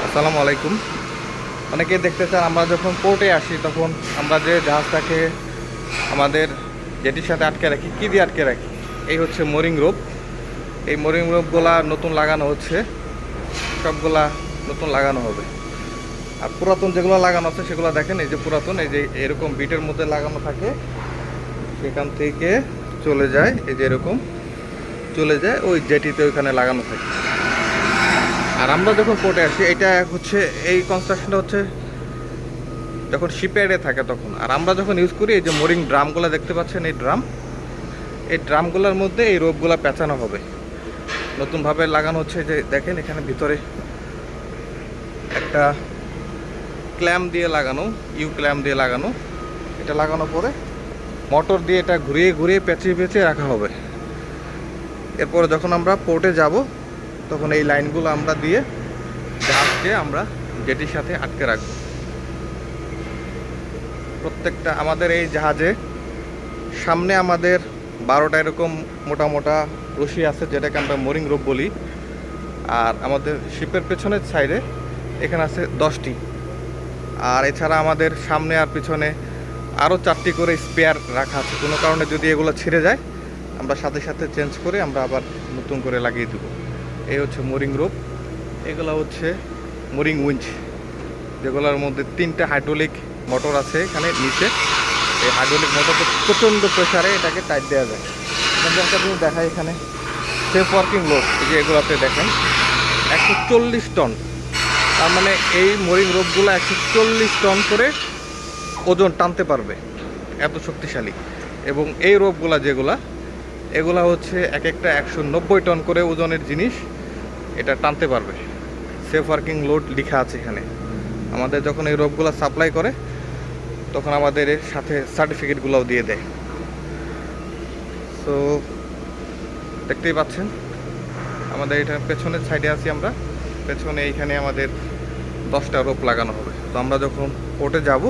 আসসালামু আলাইকুম। অনেকে দেখতে চান আমরা যখন পোর্টে আসি তখন আমরা যে জাহাজটাকে আমাদের জেটির সাথে আটকে রাখি, কী দিয়ে আটকে রাখি? এই হচ্ছে মোরিং রোপ। এই মোরিং রোপগুলা নতুন লাগানো হচ্ছে, সবগুলা নতুন লাগানো হবে। আর পুরাতন যেগুলো লাগানো আছে সেগুলো দেখেন, এই যে পুরাতন, এই যে এরকম বিটের মধ্যে লাগানো থাকে, সেখান থেকে চলে যায়, এই যে এরকম চলে যায় ওই জেটিতে, ওইখানে লাগানো থাকে। আর আমরা যখন পোর্টে আসি, এটা হচ্ছে এই কনস্ট্রাকশনটা হচ্ছে যখন শিপইয়ার্ডে থাকে তখন। আর আমরা যখন ইউজ করি, এই যে মোরিং ড্রামগুলো দেখতে পাচ্ছেন, এই ড্রামগুলোর মধ্যে এই রোপগুলো পেঁচানো হবে, নতুনভাবে লাগানো হচ্ছে। যে দেখেন এখানে ভিতরে একটা ক্ল্যাম্প দিয়ে লাগানো, ক্ল্যাম্প দিয়ে লাগানো। এটা লাগানোর পরে মোটর দিয়ে এটা ঘুরিয়ে ঘুরিয়ে পেঁচিয়ে পেঁচিয়ে রাখা হবে। এরপরে যখন আমরা পোর্টে যাব তখন এই লাইনগুলো আমরা দিয়ে জাহাজকে আমরা জেটির সাথে আটকে রাখবো। প্রত্যেকটা আমাদের এই জাহাজে সামনে আমাদের 12টা এরকম মোটা মোটা রশি আছে, যেটাকে আমরা মোরিং রোপ বলি। আর আমাদের শিপের পেছনের সাইডে এখানে আছে 10টি। আর এছাড়া আমাদের সামনে আর পিছনে আরও 4টি করে স্পেয়ার রাখা আছে। কোনো কারণে যদি এগুলো ছিঁড়ে যায়, আমরা সাথে সাথে চেঞ্জ করে আমরা আবার নতুন করে লাগিয়ে দেবো। এই হচ্ছে মোরিং রোপ। এগুলো হচ্ছে মোরিং উইঞ্চ, যেগুলোর মধ্যে 3টে হাইড্রোলিক মোটর আছে এখানে নিচে। এই হাইড্রোলিক মোটরকে প্রচণ্ড প্রেশারে এটাকে টাইট দেওয়া যায়। আপনি দেখায় এখানে সেফ ওয়ার্কিং লোড, এই যে এগুলোতে দেখেন 140 টন। তার মানে এই মোরিং রোপগুলো 140 টন করে ওজন টানতে পারবে, এত শক্তিশালী। এবং এই রোপগুলা এগুলা হচ্ছে এক একটা 190 টন করে ওজনের জিনিস এটা টানতে পারবে। সেফ ওয়ার্কিং লোড লেখা আছে এখানে। আমাদের যখন এই রোপগুলো সাপ্লাই করে তখন আমাদের এর সাথে সার্টিফিকেটগুলোও দিয়ে দেয়। সো দেখতেই পাচ্ছেন আমাদের এটা পেছনের সাইডে আছি আমরা। পেছনে এইখানে আমাদের 10টা রোপ লাগানো হবে। তো আমরা যখন পোর্টে যাব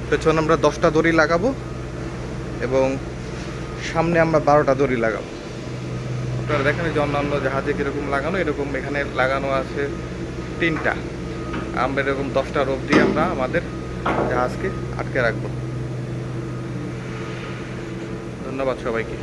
পেছনে আমরা 10টা দড়ি লাগাবো এবং সামনে আমরা 12টা দড়ি লাগাবো। আপনারা দেখেন যে অন্যান্য জাহাজে কীরকম লাগানো, এরকম এখানে লাগানো আছে 3টা। আমরা এরকম 10টা রোপ দিয়ে আমরা আমাদের জাহাজকে আটকে রাখবো। ধন্যবাদ সবাইকে।